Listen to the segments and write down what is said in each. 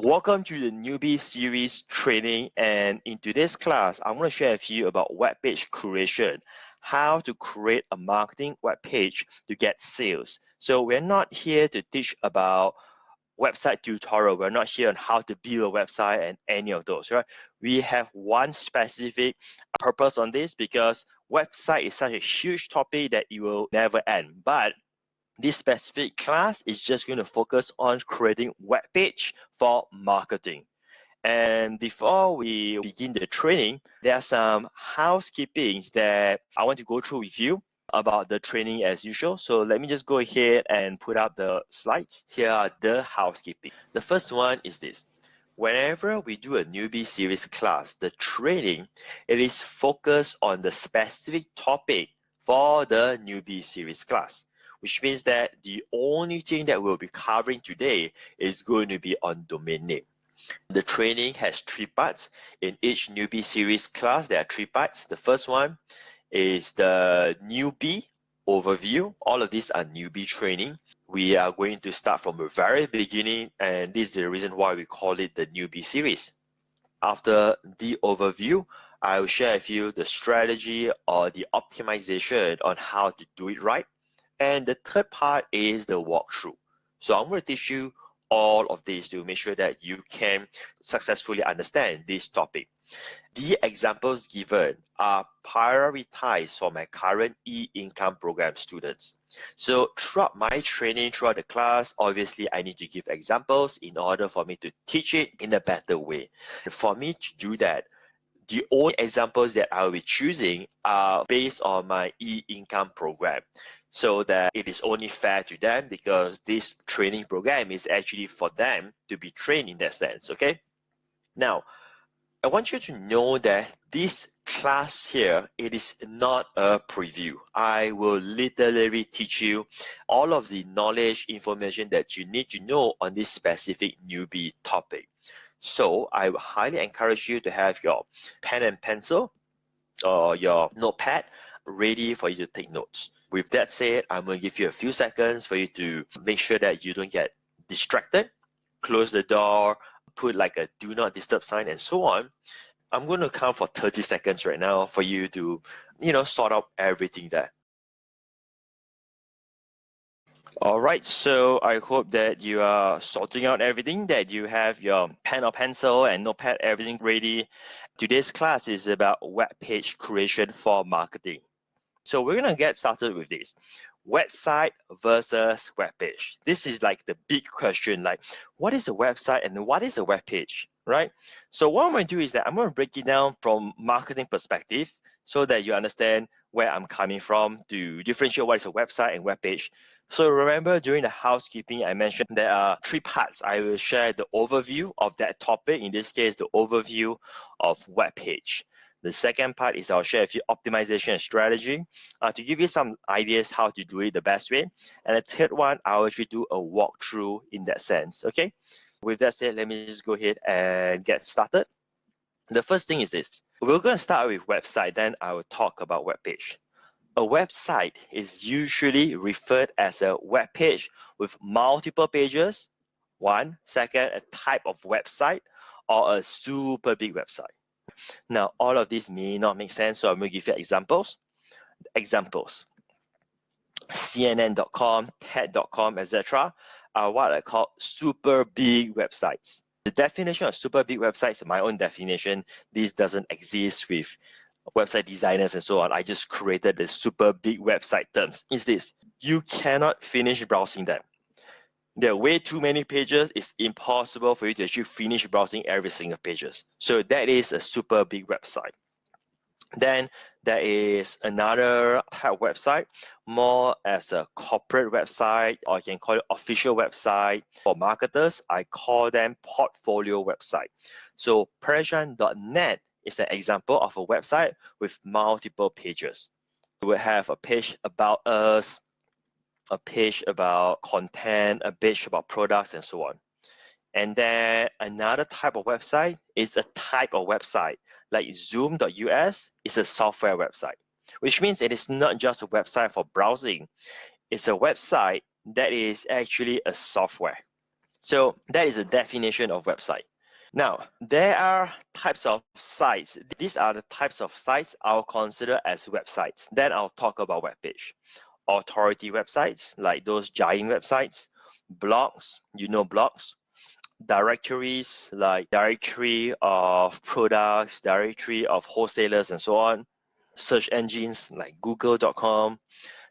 Welcome to the newbie series training, and in today's class I'm going to share with you about web page creation, how to create a marketing web page to get sales. So we're not here to teach about website tutorial. We're not here on how to build a website and any of those, right? We have one specific purpose on this because website is such a huge topic that it will never end. But this specific class is just going to focus on creating web page for marketing. And before we begin the training, there are some housekeepings that I want to go through with you about the training as usual. So let me just go ahead and put up the slides. Here are the housekeeping. The first one is this. Whenever we do a newbie series class, the training, it is focused on the specific topic for the newbie series class, which means that the only thing that we'll be covering today is going to be on domain name. The training has 3 parts. In each newbie series class, there are 3 parts. The first one is the newbie overview. All of these are newbie training. We are going to start from the very beginning, and this is the reason why we call it the newbie series. After the overview, I will share with you the strategy or the optimization on how to do it right. And the third part is the walkthrough. So I'm going to teach you all of this to make sure that you can successfully understand this topic. The examples given are prioritized for my current e-income program students. So throughout my training, throughout the class, obviously I need to give examples in order for me to teach it in a better way. For me to do that, the only examples that I will be choosing are based on my e-income program, so that it is only fair to them because this training program is actually for them to be trained in that sense, okay? Now, I want you to know that this class here, it is not a preview. I will literally teach you all of the knowledge, information that you need to know on this specific newbie topic. So I would highly encourage you to have your pen and pencil or your notepad ready for you to take notes. With that said, I'm going to give you a few seconds for you to make sure that you don't get distracted, close the door, put like a do not disturb sign and so on. I'm going to count for 30 seconds right now for you to, sort out everything there. All right, so I hope that you are sorting out everything, that you have your pen or pencil and notepad, everything ready. Today's class is about web page creation for marketing. So we're going to get started with this. Website versus web page. This is like the big question, like what is a website and what is a web page, right? So what I'm going to do is that I'm going to break it down from marketing perspective so that you understand where I'm coming from to differentiate what is a website and web page. So remember, during the housekeeping, I mentioned there are 3 parts. I will share the overview of that topic, in this case, the overview of web page. The second part is I'll share with you optimization strategy to give you some ideas how to do it the best way. And the third one, I'll actually do a walkthrough in that sense, okay? With that said, let me just go ahead and get started. The first thing is this. We're going to start with website, then I will talk about web page. A website is usually referred as a web page with multiple pages. One, second, a type of website, or a super big website. Now, all of this may not make sense, so I'm going to give you examples. CNN.com, TED.com, etc. are what I call super big websites. The definition of super big websites is my own definition. This doesn't exist with website designers and so on. I just created the super big website terms. Is this: you cannot finish browsing them. There are way too many pages. It's impossible for you to actually finish browsing every single pages. So that is a super big website. Then there is another type of website, more as a corporate website, or you can call it official website. For marketers, I call them portfolio website. So Persian.net is an example of a website with multiple pages. We will have a page about us, a page about content, a page about products, and so on. And then another type of website is a type of website, like Zoom.us is a software website, which means it is not just a website for browsing. It's a website that is actually a software. So that is a definition of website. Now, there are types of sites. These are the types of sites I'll consider as websites. Then I'll talk about web page. Authority websites, like those giant websites, blogs, blogs, directories, like directory of products, directory of wholesalers, and so on, search engines like google.com,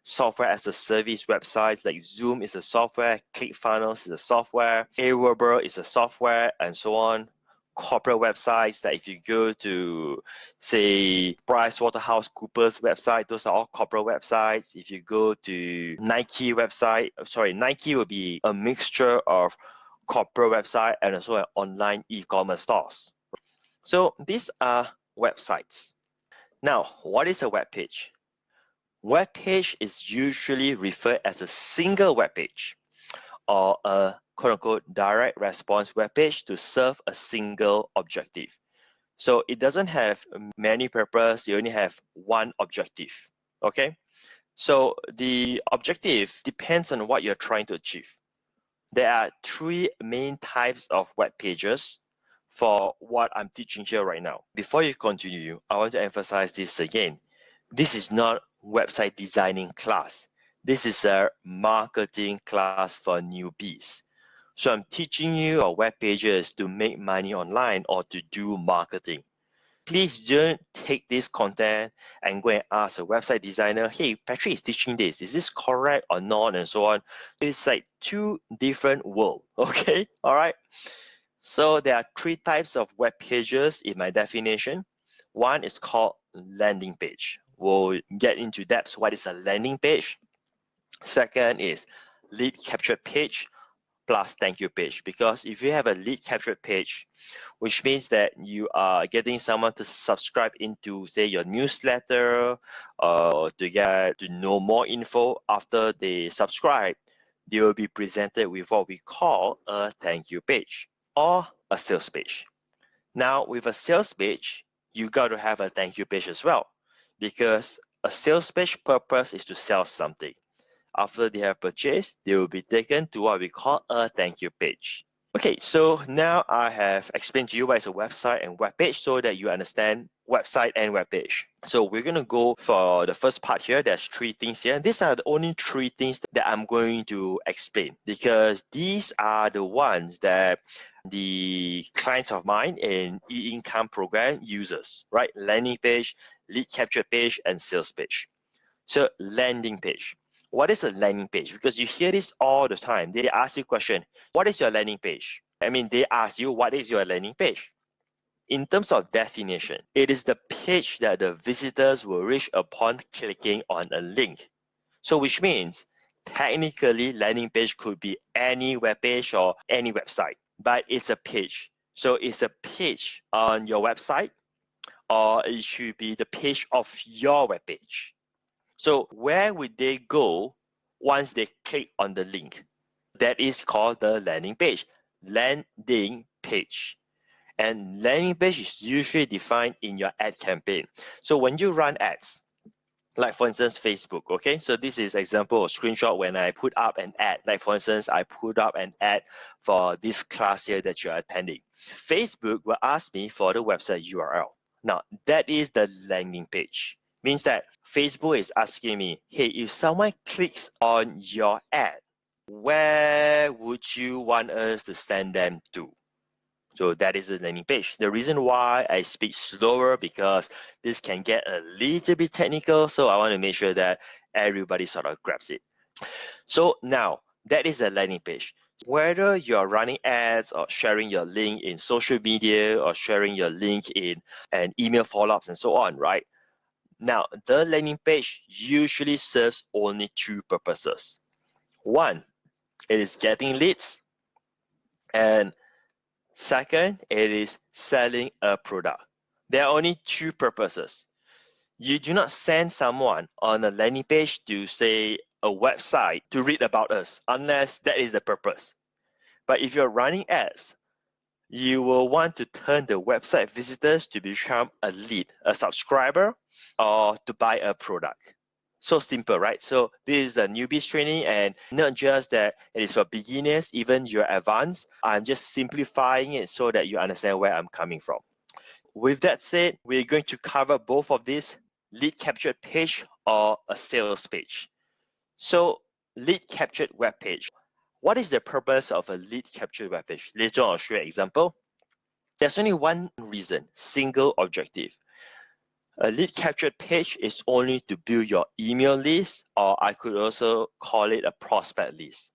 software as a service websites like Zoom is a software, ClickFunnels is a software, Aweber is a software, and so on. Corporate websites that if you go to, say, PricewaterhouseCoopers website, those are all corporate websites. If you go to Nike website, sorry, Nike will be a mixture of corporate website and also an online e-commerce stores. So these are websites. Now, what is a web page? Web page is usually referred as a single web page or a quote-unquote direct response web page to serve a single objective. So it doesn't have many purpose, you only have one objective, okay? So the objective depends on what you're trying to achieve. There are three main types of web pages for what I'm teaching here right now. Before you continue, I want to emphasize this again. This is not website designing class. This is a marketing class for newbies. So I'm teaching you our web pages to make money online or to do marketing. Please don't take this content and go and ask a website designer, hey, Patrick is teaching this. Is this correct or not? And so on. It's like two different worlds, okay? All right. So there are three types of web pages in my definition. One is called landing page. We'll get into depth what is a landing page. Second is lead capture page plus thank you page, because if you have a lead capture page, which means that you are getting someone to subscribe into, say, your newsletter, to get to know more info after they subscribe, they will be presented with what we call a thank you page or a sales page. Now, with a sales page, you got to have a thank you page as well, because a sales page purpose is to sell something. After they have purchased, they will be taken to what we call a thank you page. Okay, so now I have explained to you what is a website and web page so that you understand website and web page. So we're going to go for the first part here. There's three things here. These are the only three things that I'm going to explain, because these are the ones that the clients of mine in e-income program uses, right? Landing page, lead capture page, and sales page. So landing page. What is a landing page? Because you hear this all the time. They ask you a question, what is your landing page? I mean, they ask you, what is your landing page? In terms of definition, it is the page that the visitors will reach upon clicking on a link. So which means, technically, landing page could be any web page or any website, but it's a page. So it's a page on your website, or it should be the page of your web page. So where would they go once they click on the link? That is called the landing page. Landing page. And landing page is usually defined in your ad campaign. So when you run ads, like for instance, Facebook, okay? So this is example of screenshot when I put up an ad. Like for instance, I put up an ad for this class here that you're attending. Facebook will ask me for the website URL. Now, that is the landing page. Means that Facebook is asking me, hey, if someone clicks on your ad, where would you want us to send them to? So that is the landing page. The reason why I speak slower, because this can get a little bit technical, so I want to make sure that everybody sort of grabs it. So now, that is the landing page. Whether you're running ads or sharing your link in social media or sharing your link in an email follow-ups and so on, right? Now, the landing page usually serves only two purposes. One, it is getting leads, and second, it is selling a product. There are only two purposes. You do not send someone on a landing page to, say, a website to read about us, unless that is the purpose. But if you're running ads, you will want to turn the website visitors to become a lead, a subscriber, or to buy a product. So simple, right? So this is a newbies training, and not just that it is for beginners, even you're advanced. I'm just simplifying it so that you understand where I'm coming from. With that said, we're going to cover both of these, lead captured page or a sales page. So lead captured web page. What is the purpose of a lead captured web page? Later on, I'll show you an example. There's only one reason, single objective. A lead captured page is only to build your email list, or I could also call it a prospect list.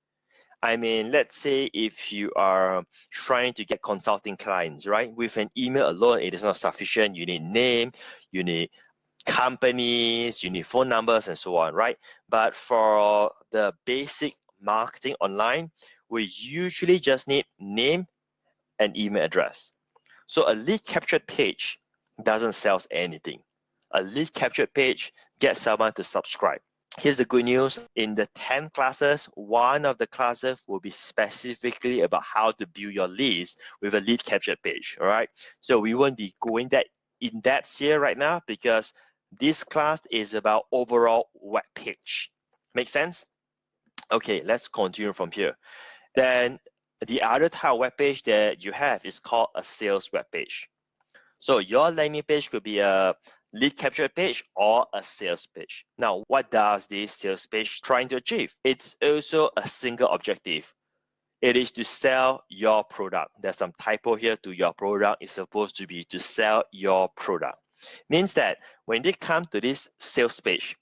I mean, let's say if you are trying to get consulting clients, right? With an email alone, it is not sufficient. You need name, you need companies, you need phone numbers, and so on, right? But for the basic marketing online, we usually just need name and email address. So a lead captured page doesn't sell anything. A lead captured page gets someone to subscribe. Here's the good news. In the 10 classes, one of the classes will be specifically about how to build your list with a lead captured page, all right? So we won't be going that in depth here right now because this class is about overall web page. Make sense? Okay, let's continue from here. Then the other type of web page that you have is called a sales web page. So your landing page could be a lead capture page or a sales page. Now, what does this sales page trying to achieve? It's also a single objective. It is to sell your product. There's some typo here to your product. It's supposed to be to sell your product. Means that when they come to this sales page,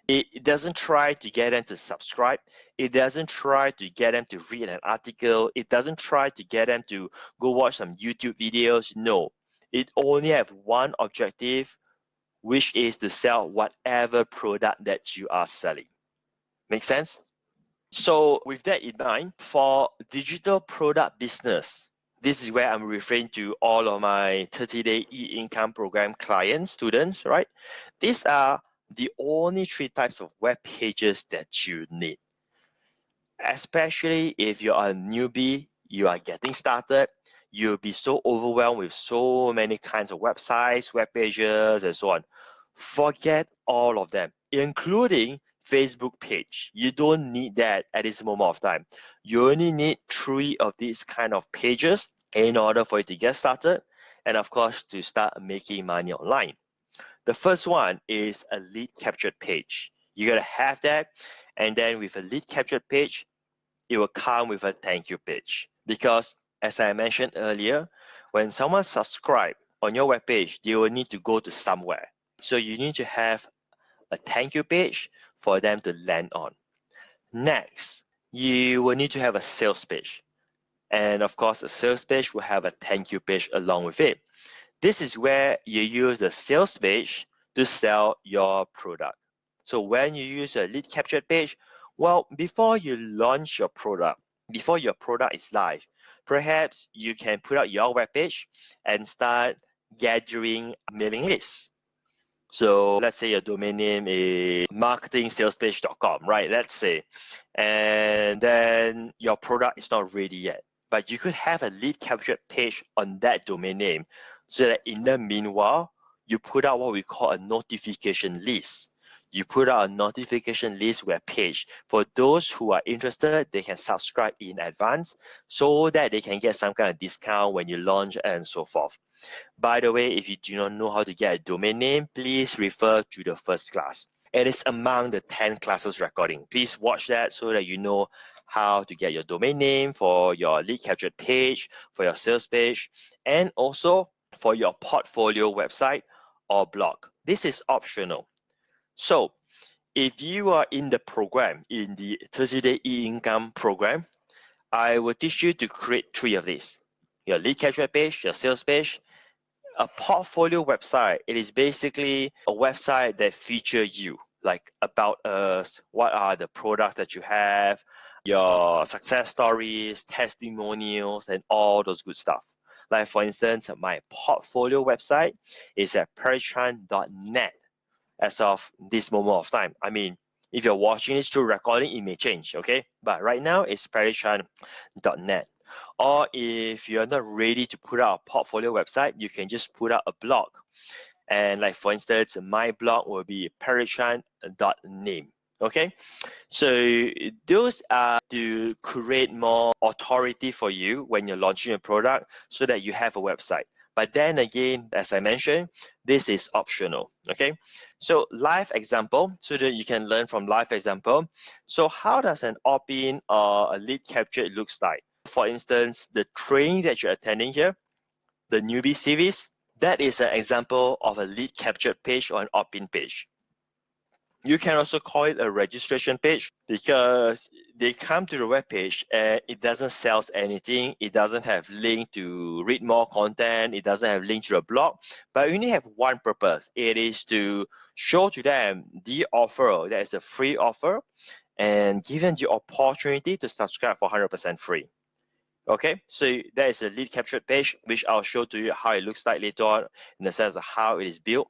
it doesn't try to get them to subscribe. It doesn't try to get them to read an article. It doesn't try to get them to go watch some YouTube videos. No, it only have one objective, which is to sell whatever product that you are selling. Make sense? So with that in mind, for digital product business, this is where I'm referring to all of my 30-day e-income program clients, students, right? These are the only 3 types of web pages that you need. Especially if you are a newbie, you are getting started, you'll be so overwhelmed with so many kinds of websites, web pages, and so on. Forget all of them, including Facebook page. You don't need that at this moment of time. You only need 3 of these kind of pages in order for you to get started, and of course to start making money online. The first one is a lead captured page. You gotta have that, and then with a lead captured page, it will come with a thank you page. Because as I mentioned earlier, when someone subscribes on your webpage, they will need to go to somewhere. So you need to have a thank you page for them to land on. Next, you will need to have a sales page. And of course, a sales page will have a thank you page along with it. This is where you use the sales page to sell your product. So when you use a lead captured page, well, before you launch your product, before your product is live, perhaps you can put out your web page and start gathering mailing lists. So let's say your domain name is marketingsalespage.com, right? Let's say, and then your product is not ready yet, but you could have a lead captured page on that domain name so that in the meanwhile, you put out what we call a notification list. You put out a notification list web page. For those who are interested, they can subscribe in advance so that they can get some kind of discount when you launch and so forth. By the way, if you do not know how to get a domain name, please refer to the first class. It is among the 10 classes recording. Please watch that so that you know how to get your domain name for your lead captured page, for your sales page, and also for your portfolio website or blog. This is optional. So if you are in the program, in the 30-day e-income program, I will teach you to create 3 of these. Your lead captured page, your sales page. A portfolio website, it is basically a website that features you, like about us, what are the products that you have, your success stories, testimonials, and all those good stuff. Like for instance, my portfolio website is at patrichan.net as of this moment of time. I mean, if you're watching this through recording, it may change, okay? But right now, it's patrichan.net. Or if you're not ready to put out a portfolio website, you can just put out a blog. And like for instance, my blog will be patricchan.name. Okay, so those are to create more authority for you when you're launching a product so that you have a website. But then again, as I mentioned, this is optional. Okay, so live example, so that you can learn from live example. So how does an opt-in or a lead capture looks like? For instance, the training that you're attending here, the newbie series, that is an example of a lead captured page or an opt-in page. You can also call it a registration page because they come to the web page and it doesn't sell anything. It doesn't have link to read more content. It doesn't have link to the blog, but you only have one purpose. It is to show to them the offer that is a free offer and give them the opportunity to subscribe for 100% free. Okay, so that is a lead captured page, which I'll show to you how it looks like later on in the sense of how it is built.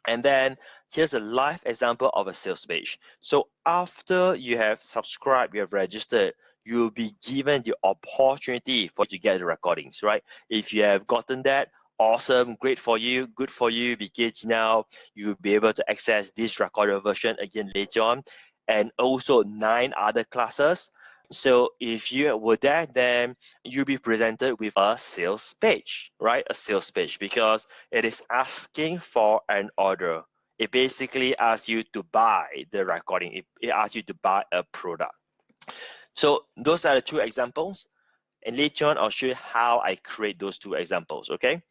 And then here's a live example of a sales page. So after you have subscribed, you have registered, you'll be given the opportunity for you to get the recordings, right? If you have gotten that, awesome, great for you, good for you, because now you'll be able to access this recorded version again later on, and also 9 other classes. So if you were there, then you'll be presented with a sales page, right? A sales page, because it is asking for an order. It basically asks you to buy the recording. It asks you to buy a product. So those are the 2 examples. And later on, I'll show you how I create those 2 examples, okay?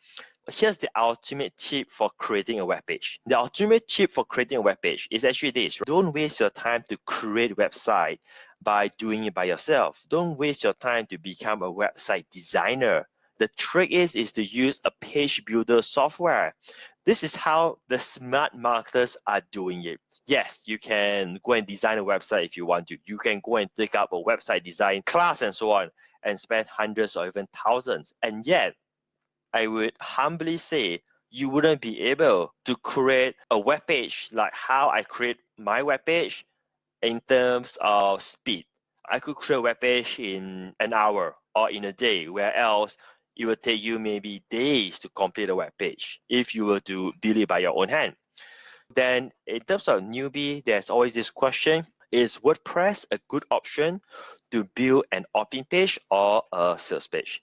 Here's the ultimate tip for creating a web page. The ultimate tip for creating a web page is actually this. Don't waste your time to create a website by doing it by yourself. Don't waste your time to become a website designer. The trick is to use a page builder software. This is how the smart marketers are doing it. Yes, you can go and design a website if you want to. You can go and take up a website design class and so on and spend hundreds or even thousands. And yet, I would humbly say you wouldn't be able to create a web page like how I create my web page in terms of speed. I could create a web page in an hour or in a day, where else it would take you maybe days to complete a web page if you were to build it by your own hand. Then in terms of newbie, there's always this question, is WordPress a good option to build an opt-in page or a sales page?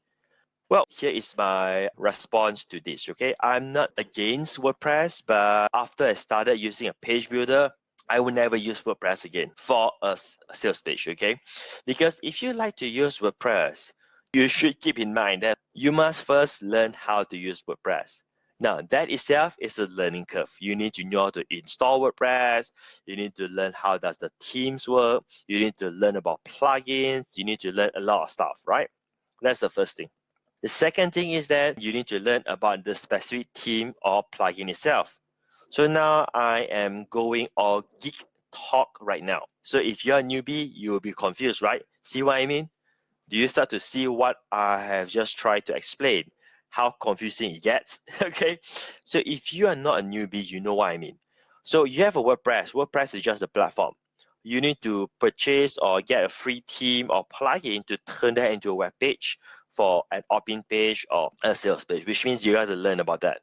Well, here is my response to this, okay? I'm not against WordPress, but after I started using a page builder, I will never use WordPress again for a sales page, okay? Because if you like to use WordPress, you should keep in mind that you must first learn how to use WordPress. Now, that itself is a learning curve. You need to know how to install WordPress. You need to learn how does the themes work. You need to learn about plugins. You need to learn a lot of stuff, right? That's the first thing. The second thing is that you need to learn about the specific theme or plugin itself. So now I am going all geek talk right now. So if you're a newbie, you will be confused, right? See what I mean? Do you start to see what I have just tried to explain? How confusing it gets, okay? So if you are not a newbie, you know what I mean. So you have a WordPress. WordPress is just a platform. You need to purchase or get a free theme or plugin to turn that into a web page for an opt-in page or a sales page, which means you got to learn about that.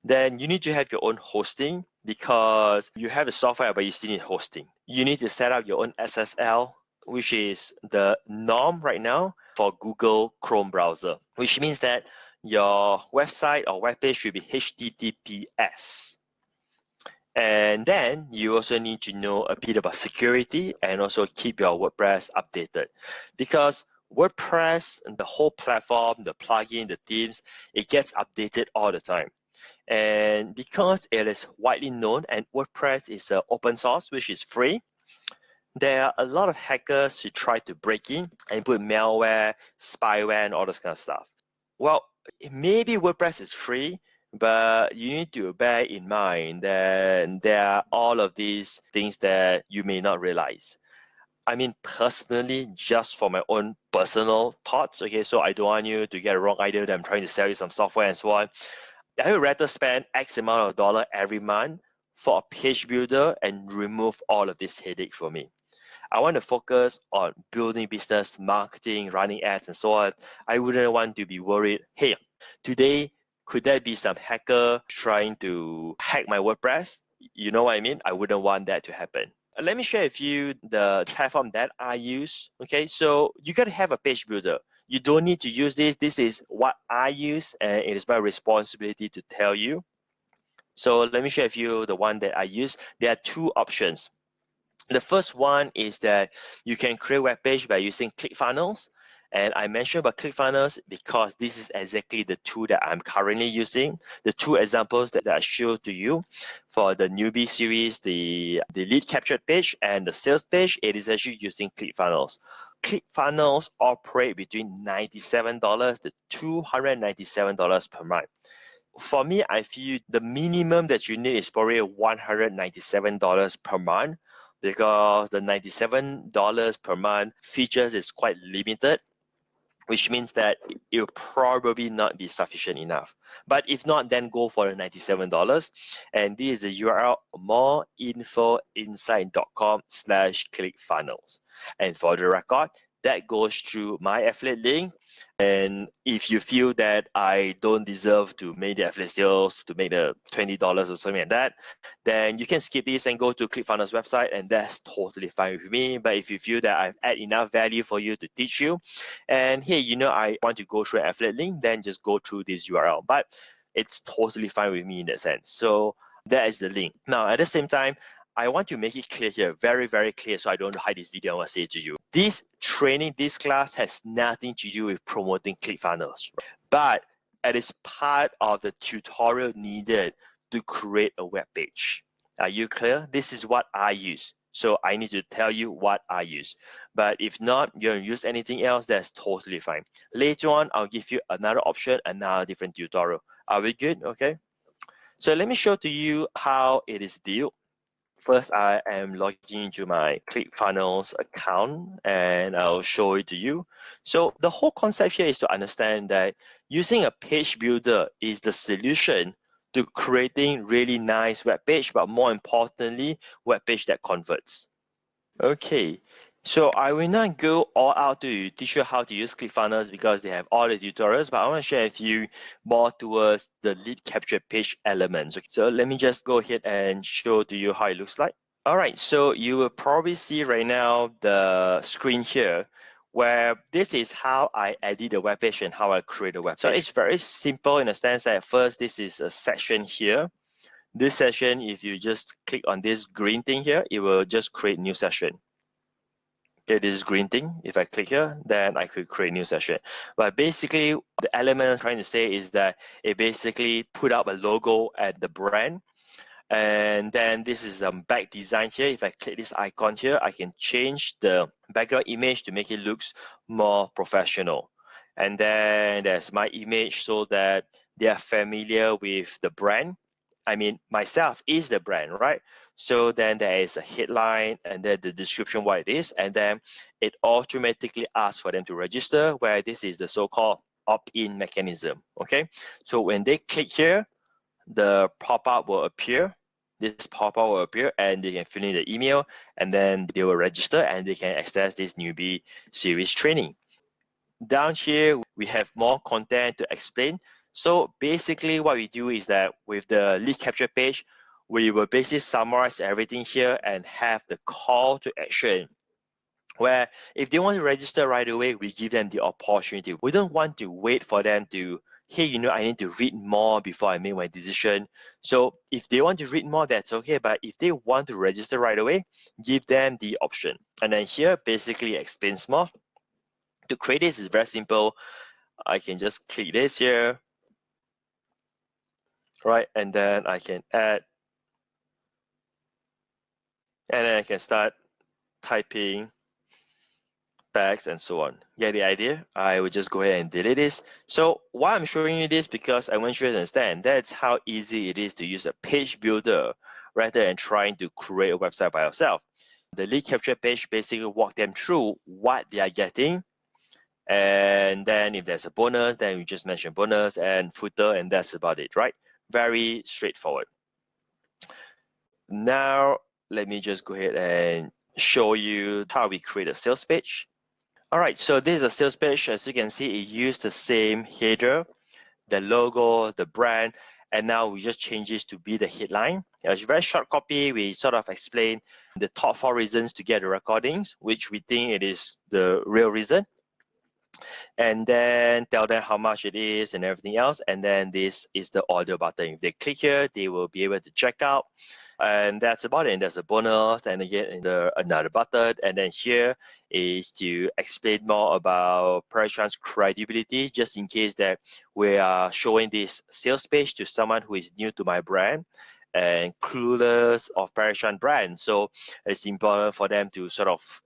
Then you need to have your own hosting because you have the software, but you still need hosting. You need to set up your own SSL, which is the norm right now for Google Chrome browser, which means that your website or web page should be HTTPS. And then you also need to know a bit about security and also keep your WordPress updated, because WordPress and the whole platform, the plugin, the themes, it gets updated all the time. And because it is widely known and WordPress is open source, which is free, there are a lot of hackers who try to break in and put malware, spyware, and all this kind of stuff. Well, maybe WordPress is free, but you need to bear in mind that there are all of these things that you may not realize. I mean, personally, just for my own personal thoughts, okay, so I don't want you to get a wrong idea that I'm trying to sell you some software and so on. I would rather spend X amount of dollar every month for a page builder and remove all of this headache for me. I want to focus on building business, marketing, running ads, and so on. I wouldn't want to be worried, hey, today Could that be some hacker trying to hack my WordPress? You know what I mean? I wouldn't want that to happen. Let me share with you the platform that I use. Okay, so you got to have a page builder. You don't need to use this. This is what I use, and it is my responsibility to tell you. So let me share with you the one that I use. There are two options. The first one is that you can create a web page by using ClickFunnels. And I mentioned about ClickFunnels because this is exactly the tool that I'm currently using. The two examples that I showed to you for the newbie series, the lead captured page and the sales page, it is actually using ClickFunnels. ClickFunnels operate between $97 to $297 per month. For me, I feel the minimum that you need is probably $197 per month, because the $97 per month features is quite limited, which means that it will probably not be sufficient enough. But if not, then go for the $97. And this is the URL, moreinfoinsight.com/clickfunnels. And for the record, that goes through my affiliate link. And if you feel that I don't deserve to make the affiliate sales to make the $20 or something like that, then you can skip this and go to ClickFunnels website, and that's totally fine with me. But if you feel that I've added enough value for you to teach you, and hey, you know, I want to go through an affiliate link, then just go through this URL. But it's totally fine with me in that sense. So that is the link. Now, at the same time, I want to make it clear here, very, very clear, so I don't hide this video. I want to say to you, this training, this class has nothing to do with promoting ClickFunnels, but it is part of the tutorial needed to create a web page. Are you clear? This is what I use. So I need to tell you what I use. But if not, you don't use anything else, that's totally fine. Later on, I'll give you another option, another different tutorial. Are we good? Okay. So let me show to you how it is built. First, I am logging into my ClickFunnels account, and I'll show it to you. So the whole concept here is to understand that using a page builder is the solution to creating really nice web page, but more importantly, web page that converts. Okay, so I will not go all out to teach you how to use ClickFunnels because they have all the tutorials, but I want to share with you more towards the lead capture page elements. Okay, so let me just go ahead and show to you how it looks like. All right, so you will probably see right now the screen here where this is how I edit a web page and how I create a web page. So it's very simple in the sense that first, this is a section here. This session, if you just click on this green thing here, it will just create new session. Okay, this green thing, if I click here, then I could create new session. But basically, the element I'm trying to say is that it basically put up a logo at the brand. And then this is back design here. If I click this icon here, I can change the background image to make it look more professional. And then there's my image so that they are familiar with the brand. I mean, myself is the brand, right? So then there is a headline and then the description what it is, and then it automatically asks for them to register, where this is the so-called opt-in mechanism. Okay, so when they click here, the pop-up will appear. This pop-up will appear, and they can fill in the email, and then they will register, and they can access this newbie series training. Down here, we have more content to explain. So basically what we do is that with the lead capture page, we will basically summarize everything here and have the call to action, where if they want to register right away, we give them the opportunity. We don't want to wait for them to, hey, you know, I need to read more before I make my decision. So if they want to read more, that's okay. But if they want to register right away, give them the option. And then here basically explains more. To create this is very simple. I can just click this here, right? And then I can add, and then I can start typing text and so on. Get the idea? I will just go ahead and delete this. So why I'm showing you this, because I want you to understand that's how easy it is to use a page builder rather than trying to create a website by yourself. The lead capture page basically walk them through what they are getting. And then if there's a bonus, then you just mention bonus and footer, and that's about it, right? Very straightforward. Now, let me just go ahead and show you how we create a sales page. All right, so this is a sales page. As you can see, it used the same header, the logo, the brand, and now we just change this to be the headline. It's a very short copy. We sort of explain the top 4 reasons to get the recordings, which we think it is the real reason, and then tell them how much it is and everything else. And then this is the order button. If they click here, they will be able to check out. And that's about it. And there's a bonus, and again another button. And then here is to explain more about Patric Chan's credibility, just in case that we are showing this sales page to someone who is new to my brand and clueless of Patric Chan brand. So it's important for them to sort of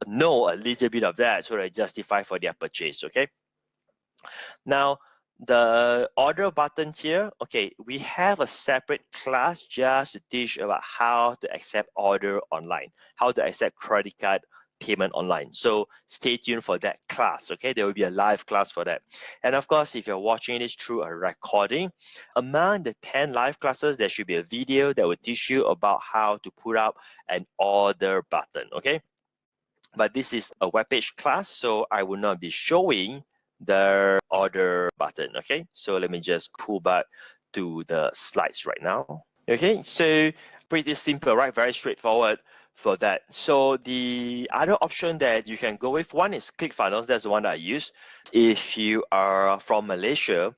know a little bit of that so they justify for their purchase. Okay. Now, the order button here, okay, we have a separate class just to teach about how to accept order online, how to accept credit card payment online. So stay tuned for that class. Okay, there will be a live class for that. And of course, if you're watching this through a recording, among the 10 live classes, there should be a video that will teach you about how to put up an order button. Okay, but this is a web page class, so I will not be showing the order button. Okay, so let me just pull back to the slides right now. Okay, so pretty simple, right? Very straightforward for that. So the other option that you can go with, one is ClickFunnels. That's the one that I use. If you are from Malaysia,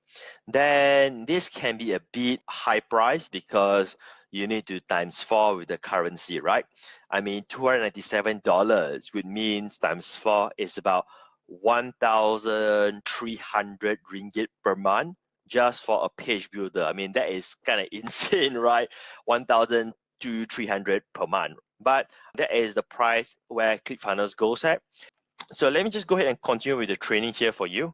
then this can be a bit high price because you need to times 4 with the currency, right? I mean, $297 would mean times 4 is about 1,300 ringgit per month just for a page builder. I mean, that is kind of insane, right? 1,200-300 per month. But that is the price where ClickFunnels goes at. So let me just go ahead and continue with the training here for you.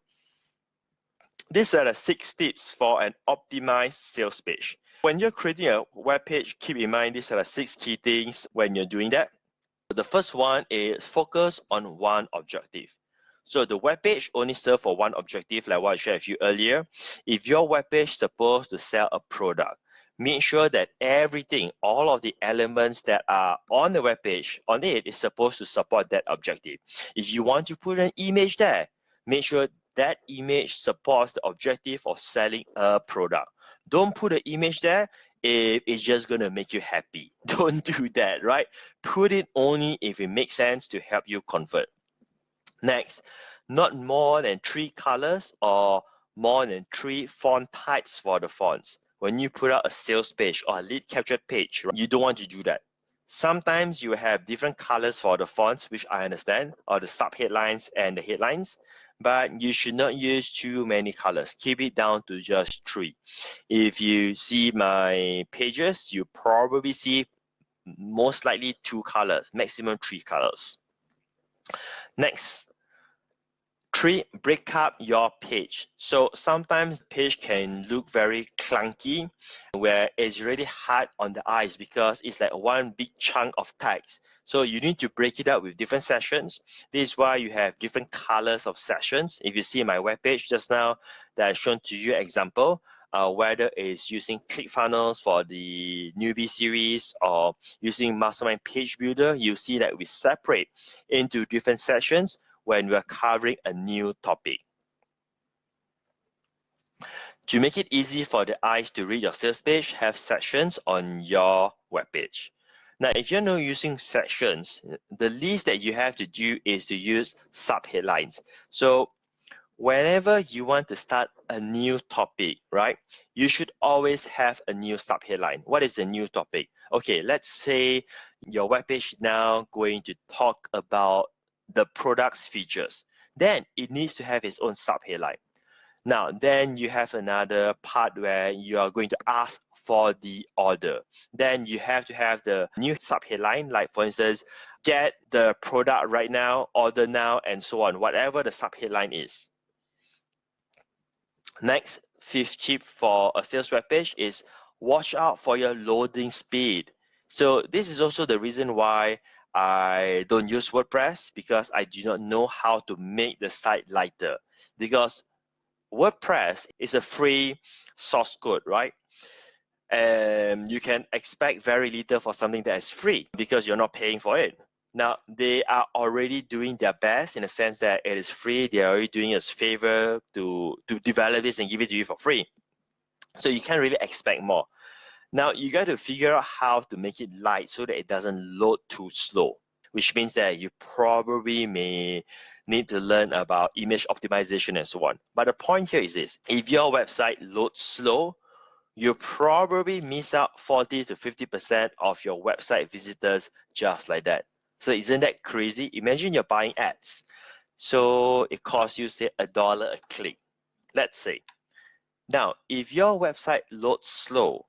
These are the 6 tips for an optimized sales page. When you're creating a web page, keep in mind these are the 6 key things when you're doing that. The first one is focus on one objective. So the web page only serves for one objective, like what I shared with you earlier. If your web page is supposed to sell a product, make sure that everything, all of the elements that are on the web page, on it is supposed to support that objective. If you want to put an image there, make sure that image supports the objective of selling a product. Don't put an image there if it's just going to make you happy. Don't do that, right? Put it only if it makes sense to help you convert. Next, not more than 3 colors or more than 3 font types for the fonts. When you put out a sales page or a lead capture page, you don't want to do that. Sometimes you have different colors for the fonts, which I understand, or the sub-headlines and the headlines, but you should not use too many colors. Keep it down to just 3. If you see my pages, you probably see most likely 2 colors, maximum 3 colors. Next, 3, break up your page. So sometimes the page can look very clunky, where it's really hard on the eyes because it's like one big chunk of text. So you need to break it up with different sessions. This is why you have different colors of sessions. If you see my webpage just now that I've shown to you example, whether it's using ClickFunnels for the newbie series or using Mastermind Page Builder, you see that we separate into different sessions when we're covering a new topic. To make it easy for the eyes to read your sales page, have sections on your webpage. Now, if you're not using sections, the least that you have to do is to use sub-headlines. So whenever you want to start a new topic, right, you should always have a new sub-headline. What is the new topic? Okay, let's say your webpage is now going to talk about the product's features. Then it needs to have its own sub-headline. Now, then you have another part where you are going to ask for the order. Then you have to have the new sub-headline, like for instance, get the product right now, order now, and so on, whatever the sub-headline is. Next, 5th tip for a sales web page is watch out for your loading speed. So this is also the reason why I don't use WordPress, because I do not know how to make the site lighter. Because WordPress is a free source code, right? And you can expect very little for something that is free because you're not paying for it. Now, they are already doing their best in the sense that it is free. They are already doing us a favor to develop this and give it to you for free. So you can't really expect more. Now, you got to figure out how to make it light so that it doesn't load too slow, which means that you probably may need to learn about image optimization and so on. But the point here is this: if your website loads slow, you probably miss out 40 to 50% of your website visitors just like that. So isn't that crazy? Imagine you're buying ads. So it costs you, say, $1 a click, let's say. Now, if your website loads slow,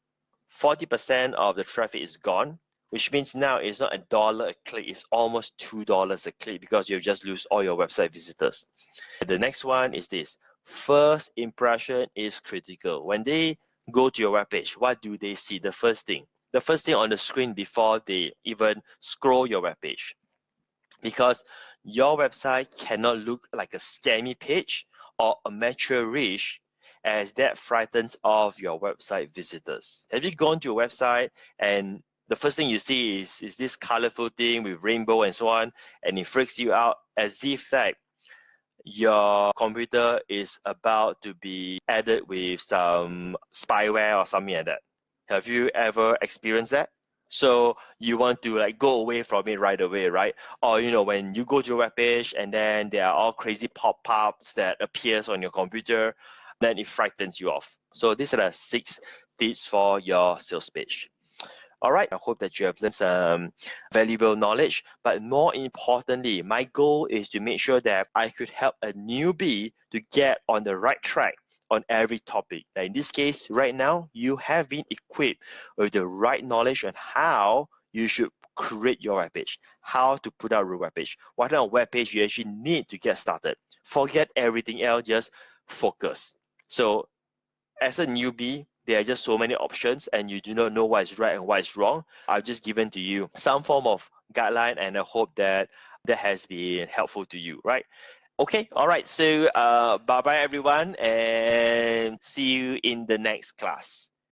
40% of the traffic is gone, which means now it's not $1 a click, it's almost $2 a click because you just lose all your website visitors. The next one is this: first impression is critical. When they go to your webpage, what do they see? The first thing on the screen before they even scroll your webpage. Because your website cannot look like a scammy page or amateurish, as that frightens off your website visitors. Have you gone to your website and the first thing you see is this colorful thing with rainbow and so on, and it freaks you out as if that your computer is about to be added with some spyware or something like that? Have you ever experienced that? So you want to like go away from it right away, right? Or when you go to your webpage and then there are all crazy pop-ups that appears on your computer, then it frightens you off. So these are the 6 tips for your sales page. All right, I hope that you have learned some valuable knowledge, but more importantly, my goal is to make sure that I could help a newbie to get on the right track on every topic. Now, in this case, right now, you have been equipped with the right knowledge on how you should create your webpage, how to put out a webpage, what kind of webpage you actually need to get started. Forget everything else, just focus. So as a newbie, there are just so many options and you do not know what is right and what is wrong. I've just given to you some form of guideline and I hope that that has been helpful to you, right? Okay, all right. So bye-bye everyone and see you in the next class.